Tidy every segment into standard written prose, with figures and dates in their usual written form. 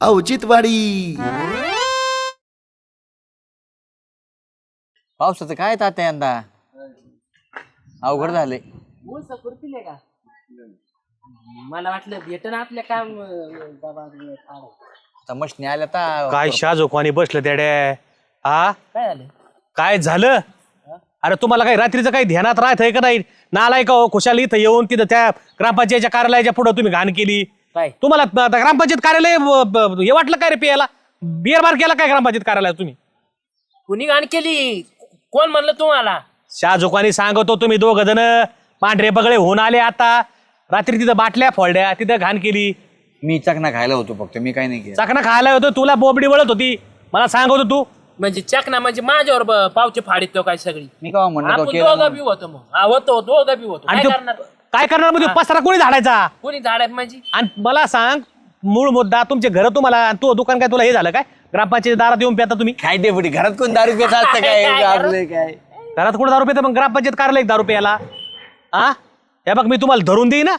औचित्यवाडी. पावसाचं काय तात्या यंदा अवघड झाले. का मला वाटलं भेट ना आपल्या काम मशनी आल्या तर काय शाजोकवानी बसलं तेड्या. हा काय झालं. काय झालं? अरे तुम्हाला काही रात्रीचं काही ध्यानात राहत का नाही? नालाय का हो? खुशाल इथं येऊन तिथं त्या ग्रामपंचायतच्या कार्यालयाच्या पुढे तुम्ही घाण केली. काय तुम्हाला ग्रामपंचायत कार्यालय हे वाटलं काय रे प्यायला? बिअर बार केला काय ग्रामपंचायत कार्यालयात तुम्ही? कुणी घाण केली? कोण म्हणलं तुम्हाला? शाहजोकानी सांगतो तुम्ही दोघ जण पांढरे बगळे होऊन आले. आता रात्री तिथं बाटल्या फोडल्या, तिथं घाण केली. मी चकना खायला होतो फक्त, मी काही नाही केलं. चाकणा खायला होतो, तुला बोबडी वळत होती. मला सांगतो तू म्हणजे चकना म्हणजे माझ्यावर पावचे फाडीत तो काय सगळी. मी का म्हणलं आपण तो केलं दोघं म्हणून. बी होतो मग. हा होतो, दोघं बी होतो. आणि काय तो करणार? काय करणार म्हणजे पसरा कोणी झाडायचा? कोणी झाडात म्हणजे आणि मला सांग, मूळ मुद्दा तुमचे घर तुम्हाला, तू दुकान काय तुला हे झालं काय? ग्रामपंचायत दारात येऊन पेता तुम्ही? काय डेपुटी घरात कोण दारू पित असतं काय? आपलं काय घरात कुठं दारू पेता? मग ग्रामपंचायत कार्यालय दारू प्यायला. हा हे बघ, मी तुम्हाला धरून देईन ना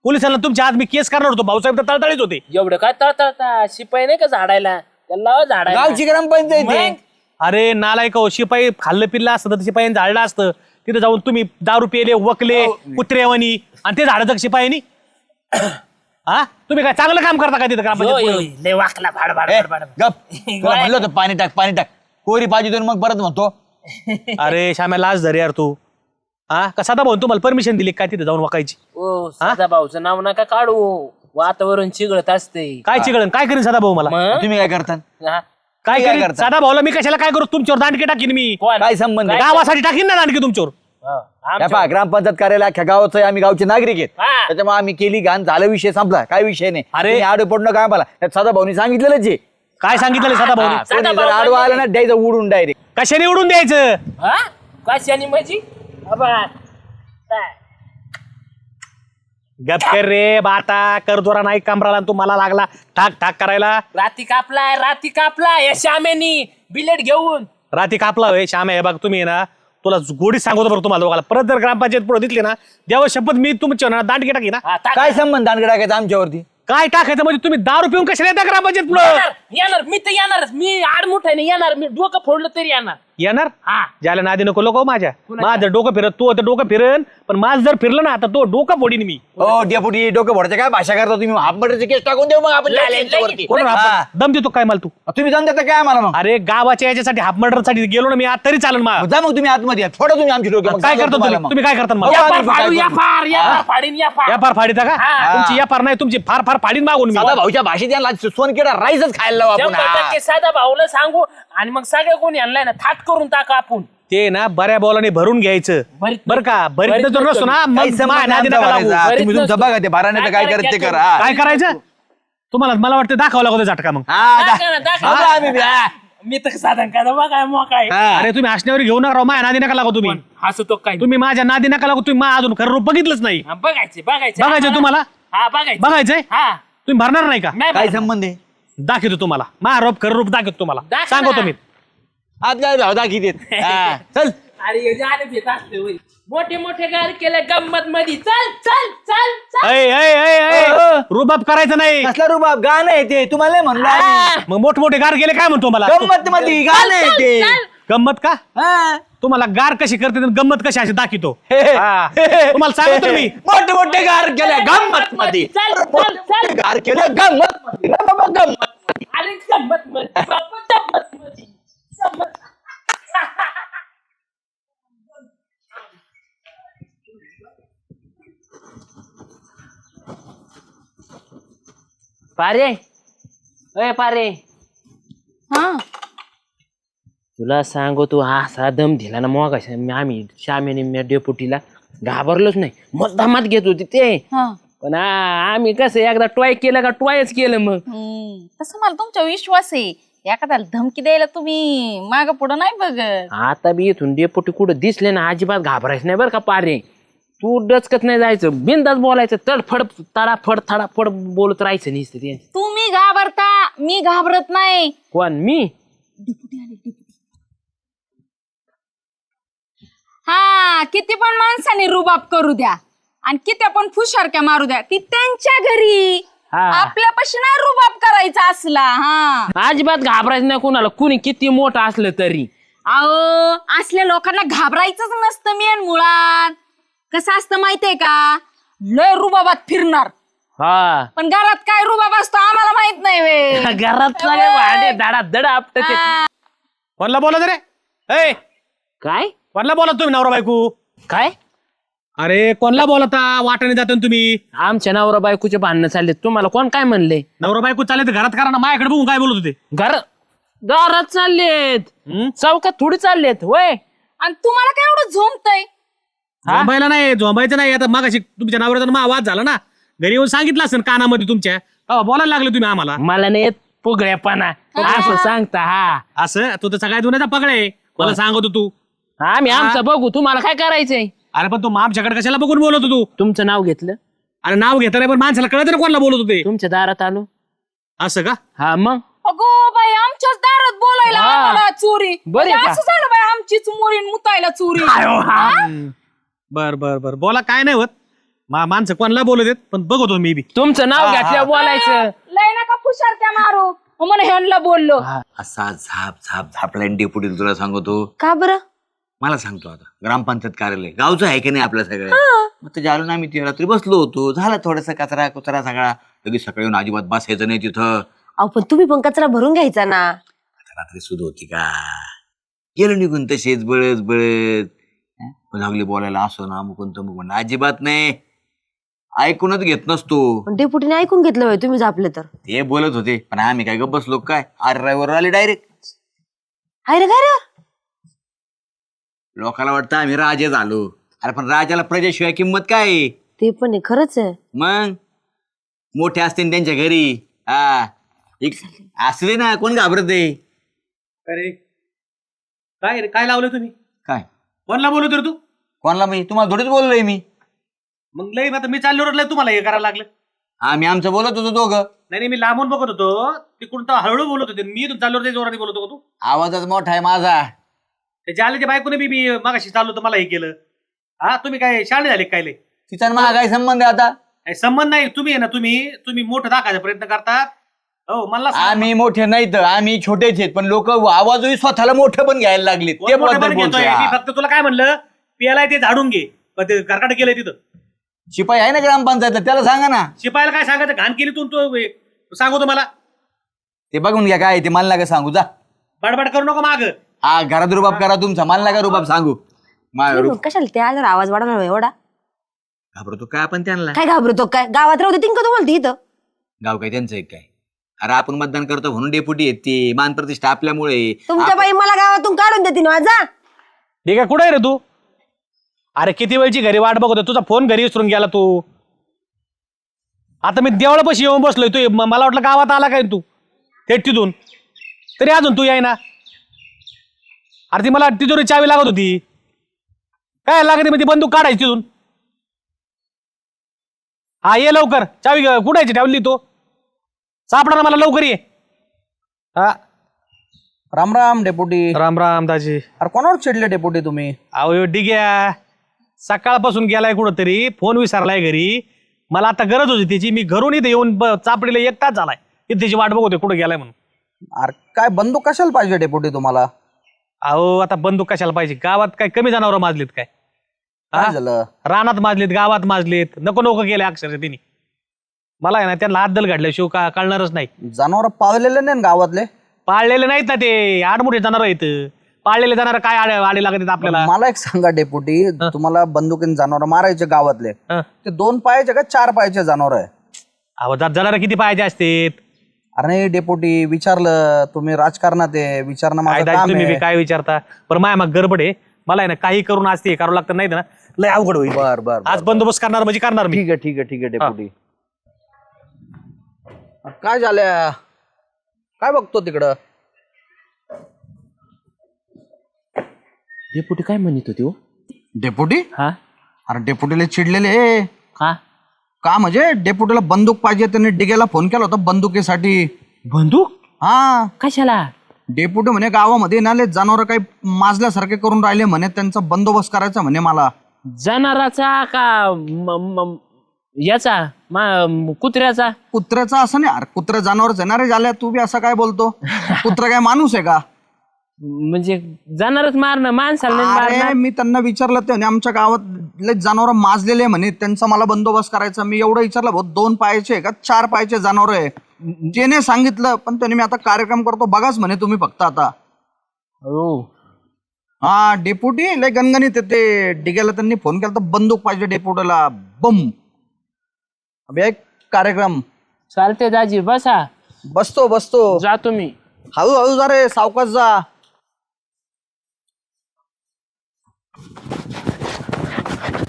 पोलिसांना. तुमच्या आज मी केस करणार होतो. भाऊसाहेब तर तळतळीत होते. एवढं काय तळतळता? शिपाई नाही का झाडायला? त्याला झाडायला गावची ग्रामपंचायत आहे. अरे नालायक हो, शिपाई खाल्लं पिल्लं असतं तर शिपाईने झाडलं असतं. तिथं जाऊन तुम्ही दारू पेले, वकले कुत्रेवानी, आणि ते झाडाचं शिपाईनी. हा तुम्ही काय चांगलं काम करता का तिथं ग्रामपंचायत? लय वाकला भाड भाड ए, भाड भाड. गप तुला म्हणलं होतं पाणी टाक पाणी टाक. कोरी पाहिजे मग परत म्हणतो. अरे श्याम्या लाज धरे यार तू. हा का साधा भाऊ तुम्हाला परमिशन दिली काय तिथे जाऊन वाकायची? ओ साधा भाऊचं नाव नका काढू. वातावरण चिघळत असते. काय चिकळण काय करीन साधा भाऊ मला? मग? तुम्ही काय करता? हा. काय काय करीन करता? साधा भाऊला? मी कशाला काय करू? तुमच्यावर दांडके टाकीन मी. कोण? काय संबंध आहे? गावासाठी टाकीन ना दांडके तुमच्यावर. हा, या आमच्या- पहा, ग्रामपंचायत कार्यालय अख्ख्या गावाचं आहे, आम्ही गावचे नागरिक आहेत. हा. त्याच्यामुळे आम्ही केली घाण, झाला विषय संपला. काय विषय नाही. अरे. तुम्ही आडवे पडणं काय मला साधा भाऊनी सांगितलेलं जे. काय सांगितलं साधा भाऊ? साधा जर भाऊ आडवा आला ना द्यायचं उडून डायरेक्ट. कशाने उडून द्यायचं? हा कशाने म्हणजे? अबा, काय? गप कर रे बाता, कर दोरा नाही कमराला. तू मला लागला ठाक ठाक करायला. राती कापलाय या श्यामेनी बिलेट घेऊन. राती कापला होय श्याम. हे बघ तुम्ही ना, तुला गोडी सांगतो बरं तुम्हाला दोघाला. परत जर ग्रामपंचायत पुढे दिसली ना, देवा शपथ मी तुमच्या ना दांडके टाकी ना. हा, काय संबंध दांडगड टाकायचा आमच्यावरती? काय टाकायचं म्हणजे? तुम्ही दारू पिऊन कशाला येता ग्रामपंचायत पुढे? येणार मी तर येणारच. मी आडमुठाने येणार. मी डोकं फोडलं तरी येणार. येणार? हा ज्याला नादी नको लोक माझ्या. कुणाच्या? माझं डोकं फिरत, तू आता डोकं फिरन, पण माझं जर फिरलं ना आता तो डोकं फोडीन मी. हो डेपुटी, डोकं फोडायचं काय भाषा करता तुम्ही? हाफ मर्डरची केस टाकून देऊ मग आपण त्यांच्यावरती. कोण हा. दम देतो काय मला तू? तुम्ही जाऊन देता काय आम्हाला मग? अरे गावाच्या याच्यासाठी हाफ मर्डर साठी गेलो ना मी आज, तरी चालेल मला. जा मग तुम्ही आतमध्ये या. थोडं तुम्ही आमची डोके काय करता तुम्ही? तुम्ही काय करता मग? हो, यापार आम्ही काय फाडू, करू? यापार फाडीन यापार. या फार फाडीता का? हा. तुमची या फार नाही, तुमची फार फार फाडीन मागून मी. साधा भाऊच्या भाषेत यांना सोनकेडा राईसच खायला लावू आपण. 100% साधा भाऊला सांगू आणि मग सगळं कोणी आणलाय ना थाट करून टाका आपण. ते ना बऱ्या बॉलाने भरून घ्यायचं. भरीत बरं का? भरीत भरीत जर नसतो ना काही मग संबंध माझ्या नाही नादी नका लागू. आमचा बरीच तुम्ही तुमचं नसतो. बघा ते बाराने तर काय काय करत ते करायचं? करा. काय करायचं तुम्हाला? मला वाटतं दाखवावं लागतं झटका मग. हा, दाखवा ना, दाखवा. हा, आम्ही बी, हा. मी तर साधन का बघा मोकाय हा. अरे तुम्ही हसण्यावर घेऊ नका राव. माझ्या नादी नका लागू तुम्ही. हसतो काय? तुम्ही माझ्या नादी नका लागू. तुम्ही माझं अजून खरं रूप बघितलंच नाही. हा, बघायचे बघायचं तुम्हाला? हा बघायचं. बघायचंय? हा तुम्ही भरणार नाही का? नाही काय बघणार. संबंध आहे? दाखवतो तुम्हाला. माझा रूप खरं रूप दाखवतो तुम्हाला. दाखव सांगतो ना. मी. आज काय भाऊ दाखी देत. हा, चल अरे हे झाले भेट असते होय. मोठे मोठे गार केले गंमत मध्ये. चल चल चल चल. ऐ, ऐ, ऐ, ऐ. रुबाब करायचं नाही. कसला रुबाब? गाणं आहे ते, तुम्हाला नाही म्हणलं आम्ही. मग मोठमोठे गार गेले काय म्हणतो मला? गंमत मध्ये गाणं आहे ते. गंमत का? हा. तुम्हाला गार कशी करते आणि गंमत कशी अशी दाखवतो. हे, हे. हा. तुम्हाला सांगतो मी. मोठे मोठे गार केल्या गंमत मध्ये. चल चल चल. गार केल्या गंमत मध्ये. ना बाबा गंमत. अरे गंमत मध्ये. गंमत मध्ये. गंमत. पारे अय पारे, हा तुला सांगू तू असा दम दिला ना मग आम्ही श्यामेने डेपुटीला घाबरलोच नाही. मुद्दामात घेत होती ते. हा पण आम्ही कसं एकदा ट्राय केलं का ट्रायच केलं मग. तसं मला तुमचा विश्वास आहे. एखाद्याला धमकी द्यायला तुम्ही माग पुढं नाही बघत. आता बी इथून डेपुटी कुठं दिसले ना अजिबात घाबरायचं नाही बरं का पारे. तू डचकत नाही जायचं, बिंदास बोलायचं. तडफड तडाफड थडाफड बोलत राहायचं नाही. तुम्ही घाबरता, मी घाबरत नाही. कोण? मी? डिपुटी आले, डिपुटी. हा किती पण माणसाने रुबाब करू द्या आणि किती पण फुशारक्या मारू द्या, ती त्यांच्या घरी. हा. आपल्यापाशी नाही रुबाब करायचा असला. हा अजिबात घाबरायचं नाही कुणाला, कुणी किती मोठं असलं तरी. अहो असल्या लोकांना घाबरायचंच नसतं मेन मुळात. कसं असतं माहितीये का, लय रुबाबात फिरणार हा पण घरात काय रुबाब असतो आम्हाला माहित नाही वे. घरात सगळे भांडे धडाधड आपटते. कोणला बोलत रे? ए काय कोणला बोलत तुम्ही नवरा बायको? काय अरे कोणला बोलता? वाटाने जाता ना तुम्ही. आमच्या नवरा बायकोचे भांडणं चालले, तुम्हाला कोण काय म्हणले? नवरा बायको चालले तर घरात करा ना, माझ्याकडे बघून काय बोलत होते? दारात चाललेत, चौकात थोडी चाललेत वय. आणि तुम्हाला काय एवढं झोंबतय? झोंबायला नाही, झोंबायचं नाही. आता मागाशी तुमच्या नवऱ्याचा आवाज झाला ना, घरी येऊन सांगितलं असेल कानामध्ये तुमच्या, बोलायला लागले तुम्ही आम्हाला. मला नाही येत पुगळ्यापणा असं सांगता. हा असं तू तर सगळ्या दुनियाचा पगडे मला सांगतो तू. आम्ही आमचं बघू, तुम्हाला काय करायचंय? अरे पण तू आमच्याकडे कशाला बघून बोलत होतो तू? तुमचं नाव घेतलं, अरे नाव घेता नाही पण माणसाला कळत ना कोणाला बोलत होते. तुमच्या दारात आलो. असं का? हा मग अगो बाई आमच्याच दारात बोलायला हा. आम्हाला चोरी. बरं म्हणजे का? असं झालं बाई आमचीच मुरी मुतायला चोरी. बर बर बर बोला, काय नाही होत. माणसं कोणाला बोलत आहेत पण बघतो मी बी. तुमचं नाव घेतलं बोलायचं. लय नका फुशारत्या मारू म्हणून ह्यांना बोललो. असा झाप झाप झापला डेपुटी तुला सांगतो. का बरं? मला सांगतो आता ग्रामपंचायत कार्यालय गावचं आहे की नाही आपल्या सगळं. मग ते जालून आम्ही ती रात्री बसलो होतो, झाला थोडासा कचरा कुचरा सगळा. लगेच सकाळी येऊन अजिबात बसायचं नाही तिथं. अहो पण तुम्ही पण कचरा भरून घ्यायचा ना. आता रात्री सुध होती का, गेलो निघून तसेच बळत बळत. लागले बोलायला असं ना मुकून तर मुकून, अजिबात नाही, ऐकूनच घेत नसतो. पण डेपुटीने ऐकून घेतलं होय तुम्ही झापले तर. ते बोलत होते पण आम्ही काय गप्प बसलो काय. अरे ड्रायव्हर आले डायरेक्ट. हाय रे काय रे. लोकांना वाटतं आम्ही राजे झालो. अरे पण राजाला प्रजेशिवाय किंमत काय आहे? ते पण आहे, खरंच आहे. मग मोठे असते ना त्यांच्या घरी. हा असले ना, कोण घाबरत आहे? अरे काय रे, काय लावलं तुम्ही? काय कोणला बोलत रे तू? कोणाला मी तुम्हाला थोडीच बोललोय मी. मग लय आता मी चाललो लय तुम्हाला हे करायला लागलं. आम्ही आमचं बोलत होतो दोघं. नाही मी लांबून बघत होतो, तिकडून तर हळूहळू बोलत होते. मी इथून चाललो जोराने बोलत होतो. तू आवाजच मोठा आहे माझा. ते जालेच्या बायकोने बी मी मागाशी चाललो तर मला हे केलं. हा तुम्ही काय शाळे झाले काय लय? तिचा मला काय संबंध आहे आता? काही संबंध नाही. तुम्ही आहे ना, तुम्ही मोठं दाखायचा प्रयत्न करतात. हो मला सांग. आम्ही मोठे नाही तर आम्ही छोटेच आहेत, पण लोक आवाजही स्वतःला मोठं पण घ्यायला लागले. कोण ते मोठं पण बद्दल घेतोय. बोलतोय. मी फक्त तुला काय म्हणलं, पियालाय ते झाडून घे. पण ते घरकाट केलंय तिथं. शिपाई आहे ना ग्रामपंचायतला, त्याला सांगा ना. शिपायला काय सांगायचं, घाण केली तू सांगू तुम्हाला. ते बघून घ्या काय ते, मला नका सांगू जा. बडबड करू नको माग. हा घरात रुबाब करा तुमचा, मला नका रुबाब सांगू. तुम्ही कशाला ते आल्यावर आवाज वाढवणार होय एवढा? घाबरतो काय आपण त्यांना? काय घाबरतो काय, गावात राहू दे तिंक तुम्हाला इथं. गाव काय त्यांचं एक काय? अरे आपण मतदान करतो म्हणून डेपुटी आहेत ते, मान प्रतिष्ठा आपल्यामुळे. तुमच्या बाई मला गावातून काढून देते ना जा. ठीक आहे, कुठे आहे रे तू? अरे किती वेळची घरी वाट बघतो, तुझा फोन घरी विसरून गेला तू. आता मी देवळापाशी येऊन बसलोय, तू मला वाटलं गावात आला काय तू थेट तिथून, तरी अजून तू याय ना. अरे ती मला तिथून चावी लागत होती. काय लागत ती बंदूक काढायची तिथून. हा ये लवकर, चावी कुठायची ठेवली तो, सापडा ना मला लवकर ये. हा राम राम डेपुटी. राम राम दाजी. अरे कोणावर चिडले डेपुटी तुम्ही? अहो डिग्या सकाळपासून गेलाय कुठंतरी, फोन विसरलाय घरी. मला आता गरज होती त्याची, मी घरून इथे येऊन चापडीला 1 तास झालाय इथे त्याची वाट बघतोय कुठं गेलाय म्हणून. अरे काय बंदूक कशाला पाहिजे डेपुटी तुम्हाला? अहो आता बंदूक कशाला पाहिजे, गावात काय कमी जनावर माजलीत काय? काय झालं? रानात माजलीत, गावात माजलीत, नको नको गेले अक्षरशः तिने. मला आहे ना त्यांना हातदल घडल्याशिवाय का कळणारच नाही. जनावर पाळलेले नाही ना गावातले? पाळलेले नाहीत ना ते, आडमुठे जनावर आहेत. पाळलेले जनावर काय आडे लागतात आपल्याला? मला एक सांगा डेपुटी, तुम्हाला बंदुकीने जनावर मारायचे गावातले, हं. ते 2 पायाचे का 4 पायाचे जनावर आहे? अहो जनावर किती पाहिजे असतात? अरे नाही डेपुटी, विचारलं तुम्ही, राजकारणात आहे, विचारणं माझं काय काम तुम्ही बी आहे. काय विचारता? पण माया मग गडबड आहे, मला आहे ना काही करून आज ते करावं लागतं, नाही ना लय अवघड होईल. बर बर आज बंदोबस्त करणार म्हणजे करणार मी. ठीक आहे ठीक आहे ठीक आहे डेपुटी. काय झाल्या, काय बघतो तिकडं? डेपुटी काय म्हणत होती हो? डेपुटी? हा अरे डेपुटीला चिडलेले का? का म्हणजे डेपुटीला बंदूक पाहिजे, त्यांनी डिग्याला फोन केला होता बंदुकीसाठी. बंदूक हा कशाला? डेपुटी म्हणे गावामध्ये ना जनावर काही माजल्यासारखे करून राहिले म्हणे, त्यांचा बंदोबस्त करायचा म्हणे मला. जनावराचा का याचा? कुत्र्याचा कुत्र्याचा असं नाही, अरे कुत्रा जनावरच आहे ना रे झाल्या, तू बी असं काय बोलतो? कुत्रा काय माणूस आहे का? म्हणजे जाणारच मारणं माणसाला नाही अरे मारणार. मी त्यांना विचारलं ते म्हणे आमच्या गावात लय जनावर माजलेले आहे म्हणे, त्यांचा मला बंदोबस्त करायचा. मी एवढं विचारलं, भाऊ 2 पायाचे आहे का 4 पायाचे जनावर आहे? जेने सांगितलं, पण त्याने मी आता कार्यक्रम करतो बघाच म्हणे तुम्ही फक्त आता. हो हा डेपुटी लय गणगणित आहे ते. डिग्याला त्यांनी फोन केला तर बंदूक पाहिजे डेपुटीला. बम अबे एक कार्यक्रम. चालते दाजी बसा. बसतो बसतो. जातो मी. हळूहळू जा रे, सावकाश जा.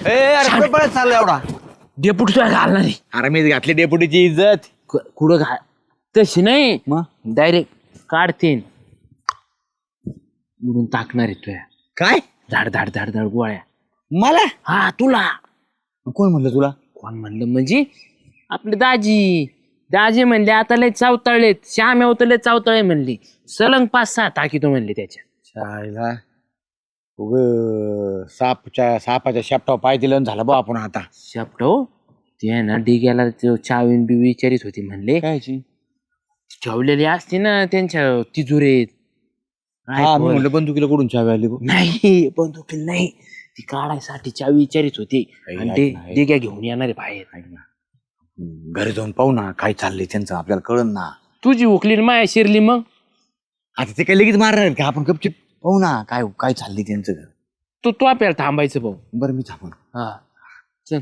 अरे बरं चाललं एवढा. डेपुटी तुला घालणार नाही. अरे मी घातली डेपुटीची इज्जत. कुठं घाल तशी नाही, मग डायरेक्ट काढतेन म्हणून टाकणार आहे तुया. काय धाड धाड धाड धाड गोळ्या. मला हा तुला कोण म्हणलं तुला? कोण म्हणलं म्हणजे आपले दाजी म्हणले आता लय चावताळलेत. श्याम येऊ तर लय चावताळे म्हणली. सलंग 5-6 टाकीतो म्हणले त्याच्या. शाळेला उग सापाच्या शेपटावर पाय दिलं आणि झालं बा आपण आता. शेपटो ते आहे ना डिग्याला चावीन बी विचारित होती म्हणले. कायची? ठेवलेली असते ना त्यांच्या तिजुरीत. हा मी म्हणलं बंदुकीला कुठून चावी आली बघ. नाही बंदुकीला नाही, ती काढायसाठी चावी विचारित होती आणि ते ऐक. डिग्या घेऊन येणारे बाहेर. घरी जाऊन पाहू ना काय चाललंय त्यांचं, आपल्याला कळन ना. तुझी उकली न माया शिरली मग आता ते काय लगेच मारणार आहेत का? आपण गपचिप पाहू ना काय काय चाललंय त्यांचं. तू आपल्याला थांबायचं भाऊ. बरं मी थांबून. हा चल.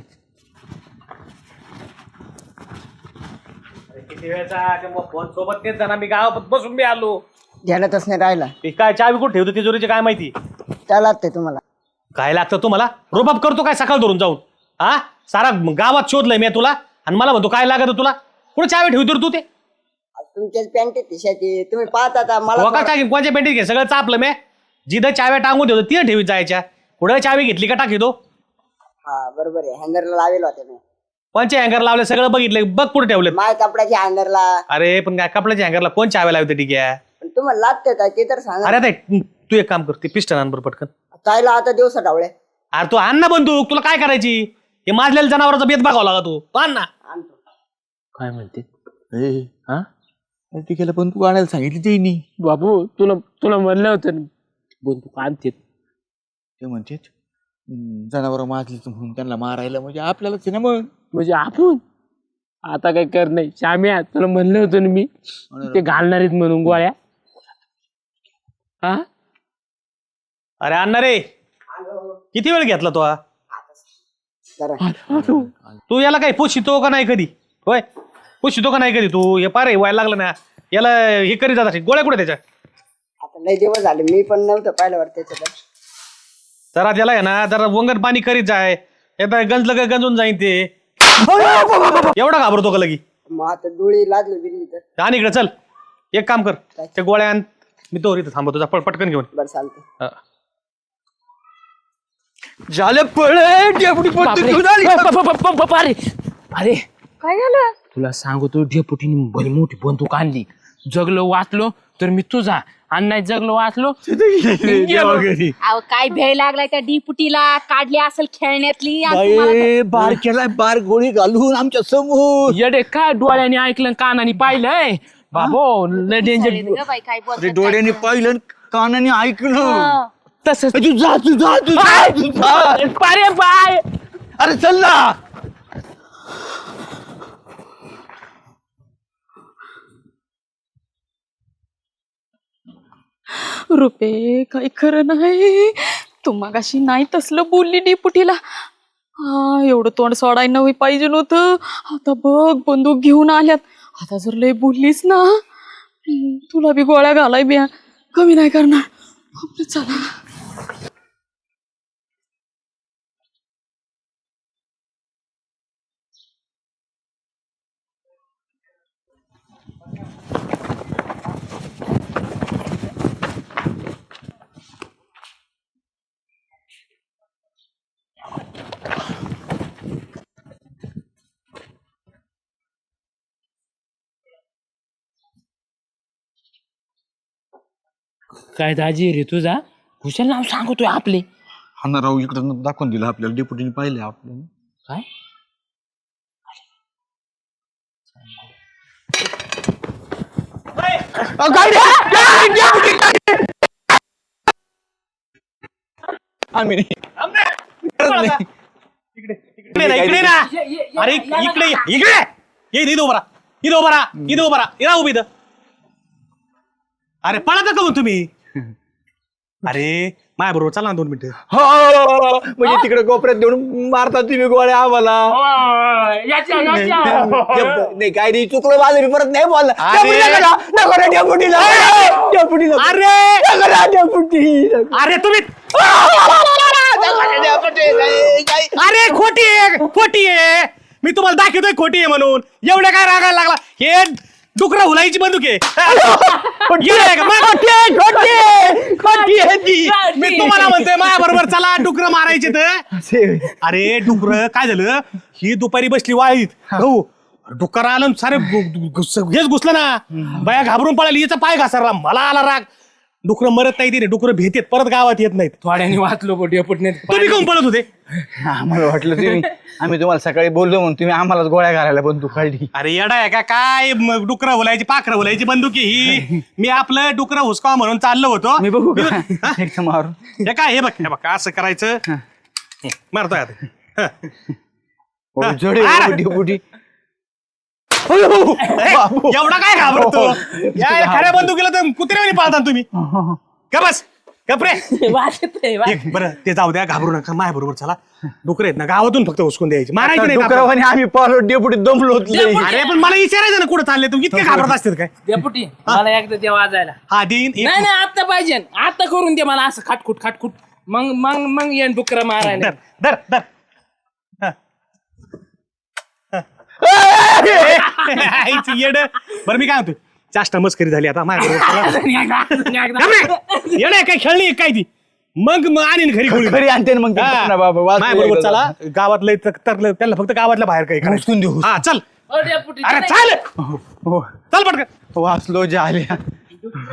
किती वेळचा फोन सोबत तेच जाणार, मी गावात बसून बी आलो. ध्यानातच नाही राहिला. ते काय चावी कुठे ठेवतो तिजोरीची काय माहिती. त्याला ते तुम्हाला काय लागतं तुम्हाला? रोबाब करतो काय सकाळ धरून जाऊन? हा सारा गावात शोधलंय मी तुला आणि मला म्हणतो काय लागत तुला? कुठे चावी ठेवतो रे तू? ते तुमच्याच पॅन्टीत खिशाची तुम्ही पाहता आता मला वका टाकीन कोणच्या पेंटीत घे सगळं चापलं मी. जिथं चाव्या टांगून ठेवतो तिथं ठेवीत जायच्या. कुठं चावी घेतली का टाकी तो? हा बरोबर आहे, हँगरला लावेल होते मी. कोणच्या हँगर लावले सगळं बघितलं, बघ कुठे ठेवले. माय कपड्याच्या हँगरला. अरे पण काय कपड्याच्या हँगरला कोण चाव्या लावते ठीक आहे? पण तुम्हाला लागते का ते तर सांगा. अरे आता तू एक काम कर, ते पिस्टन आण बरं पटकन. ताईला आता दिवसा डावळे अरे तू आण ना बंदूक, तुला काय करायची? हे माजलेल्या जनावरांचा बेत बघावा लागा तू आण ना. आणतो. काय म्हणते? हा तिकडे पण तू आणायला सांगितली ते नाही. बाबू तुला म्हणलं होतं बंदूक आणते. ते म्हणते जनावर माजली म्हणून त्यांना मारायला म्हणजे आपल्यालाच ना मग. म्हणजे आपण आता काय कर नाही. श्याम्या तुला म्हणलं होतं ना मी ते घालणार आहेत म्हणून गोळ्या. हा अरे आण ना रे. किती वेळ घेतला तो हा? तू याला काही पुशितो का नाही कधी? होय पुशितो का नाही कधी तू? हे पारे व्हायला लागलं ना याला. हे करीत जात गोळ्या कुठे त्याच्या? आता लय दिवस झाले मी पण नव्हतं पाहिल्यावर त्याच्यात. जरा त्याला आहे ना जरा वंगण पाणी करीत जाय. एकदा गंजलं का गंजून जाईन ते. एवढा घाबरतो का लगी? मग आता डोळी लागली बिरली तर आणि इकडे चल एक काम कर, ते गोळ्या आण. मी तो इथं थांबतो जा पटकन घेऊन. बरं चालतं. हा. झालं पळे डेपुटी बंदूक घेऊन आली. अरे अरे काय झालं? तुला सांगतो डेपुटीने भली मोठी बंदूक आणली. जगलो वाचलो तर मी तुझा, आणि नाही जगलो वाचलो अहो काय भय लागलाय त्या डिपुटीला. काढली असेल खेळण्यातली आणि तुम्हाला बाई, बार केलाय, बार गोळी घालून आमच्या समोर. येडे काय डोळ्याने ऐकलं कानाने पाहिलंय बाबो लय डेंजर. ग बाई, काय ते बोलतात डोळ्याने काय? पाहिलं आणि कानाने ऐकलं. हं. तसंच तू जा तू जा तू जा तू जा. अरे बाय. अरे चल ना. रुपे काही खरं नाही. तू मगाशी नाही तसलं बोलली डिपुटीला. हा एवढं तोंड सोडाय नव्हे पाहिजे नव्हतं. आता बघ बंदूक घेऊन आल्यात. आता जर लय बोललीस ना तुला बी गोळ्या घालाय बिया कमी नाही करणार. आपलं चला. काय दाजी रे तुझा हुशार नाव सांगतोय आपले. हा ना राव, इकडं दाखवून दिलं आपल्याला, डेपुटीने पाहिले आपल्याला. काय आम्ही नाही. इकडे ना, इकडे ना. अरे इकडे इकडे ये इथं उभा राहा. इथं उभा राहा. इथं उभा राहा. इथं उभी इथं. अरे पळा का मग तुम्ही? अरे माझ्या बरोबर चला ना 2 मिनिटं. म्हणजे तिकडे कोपऱ्यात देऊन मारता तुम्ही गोळ्या आम्हाला. नाही काय नाही चुकलं माझं मी परत नाही बोलला. अरे तुम्ही अरे खोटी आहे, खोटी आहे. मी तुम्हाला दाखवतोय खोटी आहे म्हणून. एवढ्या काय रागायला लागला? हे डुकरं हुलाईची बंदूक आहे. मी तुम्हाला म्हणतोय माझ्या बरोबर चला डुकरं मारायचे तर. अरे डुकरं काय झालं? ही दुपारी बसली वाळीत. हो डुकर आलं सारे हेच घुसलं ना. बाया घाबरून पळाली. याचा पाय घासरला. मला आला राग. डुकरं मरत नाही तिने. डुकरं भेटेत परत गावात येत नाहीत. थोड्याने वाचलो डेपुटीने. तुम्ही कोण पळत होते? आम्हाला वाटलं तुम्ही आम्ही तुम्हाला सकाळी बोललो म्हणून तुम्ही आम्हालाच गोळ्या घालायला बंदूक काढली. अरे येडा आहे का काय? डुकरं हुलायची पाखरं हुलायची बंदुकी ही. मी आपलं डुकरं हुसकाव म्हणून चाललो होतो. मी बघू का एकदा मारून. हे काय हे बघ हे बघ असं करायचं. मारतोय आता. जोडे अरे! डेपुटी. एवढा काय घाबरतो? या खऱ्या बंदुकीला तर कुत्र्याने पाळता तुम्ही. का बस कपरे बरं ते जाऊ द्या. घाबरू नका. माझ्या बरोबर चला. डुकरं आहेत ना गावातून फक्त हुसकून द्यायची. मारायची नाही. डुकरावाने आम्ही पालो डेपुटी दमलो. अरे पण मला विचारायचं ना कुठं चालले तुम्ही? इतके घाबरत असतात काय? डेपुटी मला एकदा ते वाजायला. हा दिन नाही नाही आता पाहिजे. आता करून दे मला असं खाटखुट खाटखुट. मग मग मग येईन डुकरं मारायला. धर धर. येड बरं मी काय म्हणतो चाष्टा मस्करी झाली आता माझ्या येड काय खेळली काय ती. मग आणीन घरी गोळी. घरी आणते ना मग ते पुन्हा बाबा, वाचलं माझ्या बरोबर एकदा. चला. गावातलं तरलं त्यांना फक्त गावातल्या बाहेर काही हुसकून देऊ. हा चल. ओ डेपुटी अरे चाल हो चल पटकन. वाचलो जे आल्या.